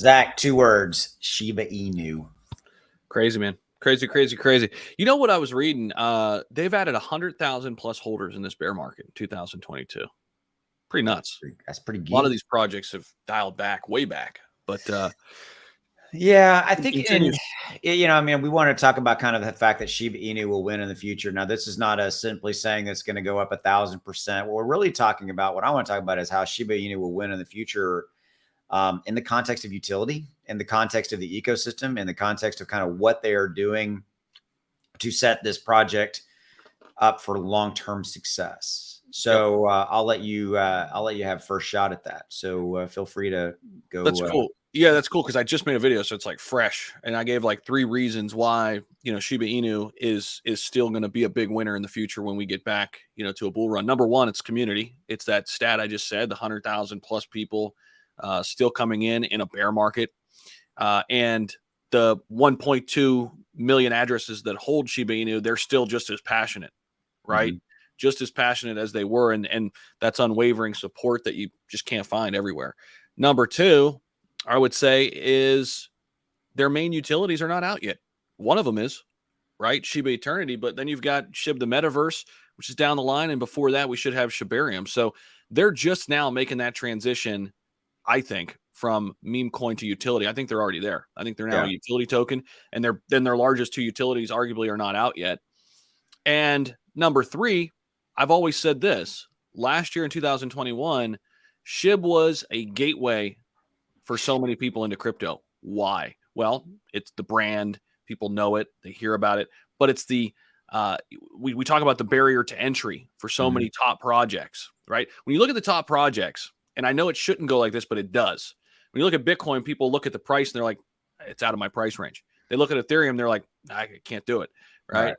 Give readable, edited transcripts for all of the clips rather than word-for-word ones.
Zach, 2 words, Shiba Inu. Crazy, man. Crazy, crazy, crazy. You know what I was reading? They've added 100,000 plus holders in this bear market in 2022. Pretty nuts. That's pretty A lot of geek. these projects have dialed back, way back. But Yeah, I think, continues. I mean, we want to talk about kind of the fact that Shiba Inu will win in the future. Now, this is not us simply saying it's going to go up 1,000%. What we're really talking about, what I want to talk about, is how Shiba Inu will win in the future, in the context of utility, in the context of the ecosystem, in the context of kind of what they are doing to set this project up for long-term success. So I'll let you have first shot at that. So feel free to go. That's cool. Yeah, that's cool because I just made a video, so it's like fresh, and I gave like 3 reasons why Shiba Inu is still going to be a big winner in the future when we get back to a bull run. Number one, it's community. It's that stat I just said, the 100,000 plus people still coming in a bear market, and the 1.2 million addresses that hold Shiba Inu, they're still just as passionate, right? Mhm. Just as passionate as they were, and that's unwavering support that you just can't find everywhere. Number two, I would say, is their main utilities are not out yet. One of them is, right, Shiba Eternity, but then you've got Shib the Metaverse, which is down the line, and before that we should have Shibarium. So they're just now making that transition, I think, from meme coin to utility. I think they're already there. I think they're now a utility token, and their largest 2 utilities arguably are not out yet. And number 3, I've always said this. Last year in 2021, Shib was a gateway for so many people into crypto. Why? Well, it's the brand. People know it. They hear about it. But it's the we talk about the barrier to entry for so many top projects, right? When you look at the top projects, and I know it shouldn't go like this, but it does. When you look at Bitcoin, people look at the price and they're like, it's out of my price range. They look at Ethereum, they're like, I can't do it, right?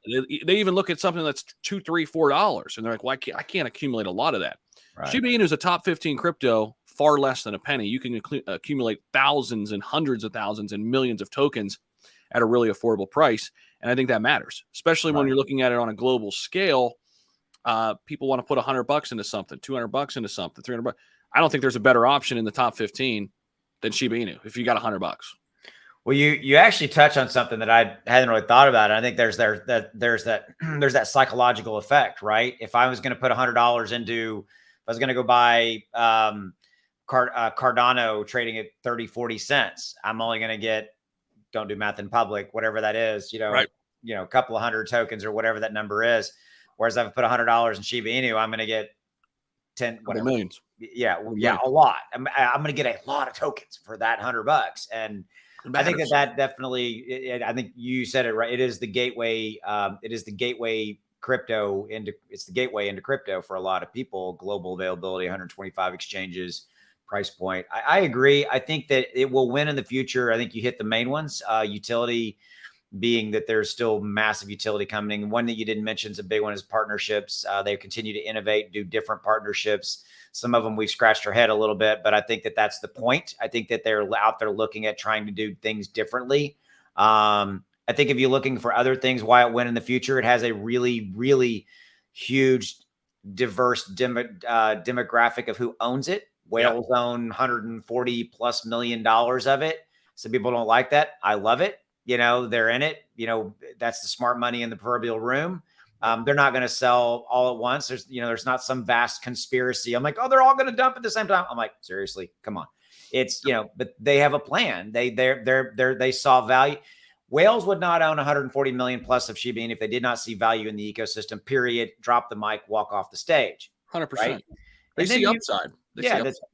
They even look at something that's $2, $3, $4, and they're like, well, I can't accumulate a lot of that. Right. Shiba Inu is a top 15 crypto, far less than a penny. You can accumulate thousands and hundreds of thousands and millions of tokens at a really affordable price. And I think that matters, especially when you're looking at it on a global scale. People want to put $100 into something, $200 into something, $300. I don't think there's a better option in the top 15 than Shiba Inu if you got $100. Well, you actually touch on something that I hadn't really thought about. And I think there's that psychological effect, right? If I was going to put $100 into, if I was going to go buy Cardano trading at 30, 40 cents, I'm only going to get, don't do math in public, whatever that is, a couple of hundred tokens or whatever that number is. Whereas if I put $100 in Shiba Inu, I'm going to get 10, whatever. Millions. Yeah, a lot. I'm going to get a lot of tokens for that $100. And I think that definitely, I think you said it right. It is the gateway. It is the gateway crypto into, it's the gateway into crypto for a lot of people. Global availability, 125 exchanges, price point. I agree. I think that it will win in the future. I think you hit the main ones. Utility being that there's still massive utility coming. One that you didn't mention is a big one is partnerships. They continue to innovate, do different partnerships. Some of them we've scratched our head a little bit, but I think that that's the point. I think that they're out there looking at trying to do things differently. I think if you're looking for other things, why it win in the future, it has a really, really huge, diverse demographic of who owns it. Whales own $140+ million of it. Some people don't like that. I love it. They're in it. That's the smart money in the proverbial room. They're not going to sell all at once. There's not some vast conspiracy. I'm like, oh, they're all going to dump at the same time. I'm like, seriously, come on. It's, but they have a plan. They saw value. Whales would not own 140 million plus of Shiba Inu if they did not see value in the ecosystem, period. Drop the mic, walk off the stage. 100%. Right? They see upside.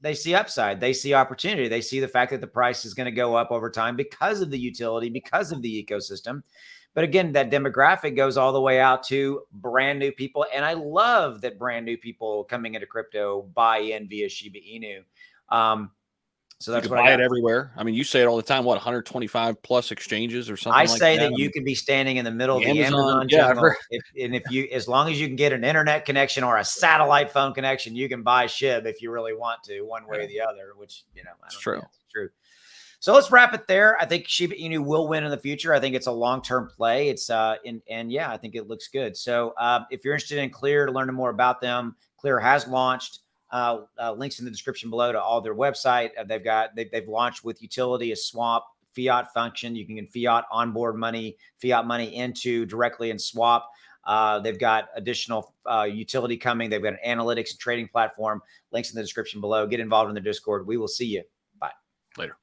They see upside. They see opportunity. They see the fact that the price is going to go up over time because of the utility, because of the ecosystem. But again, that demographic goes all the way out to brand new people. And I love that brand new people coming into crypto buy in via Shiba Inu. So that's what I buy it everywhere. I mean, you say it all the time. What, 125+ exchanges or something? I say that you could be standing in the middle of the Amazon jungle, as long as you can get an internet connection or a satellite phone connection, you can buy SHIB if you really want to, one way or the other. Which it's true. It's true. So let's wrap it there. I think Shiba Inu will win in the future. I think it's a long-term play. It's I think it looks good. So if you're interested in Clear to learn more about them, Clear has launched. links in the description below to all their website. They've launched with utility, a swap fiat function. You can get fiat onboard money, fiat money into directly in swap. They've got additional utility coming. They've got an analytics and trading platform. Links in the description below. Get involved in the Discord. We will see you. Bye. Later.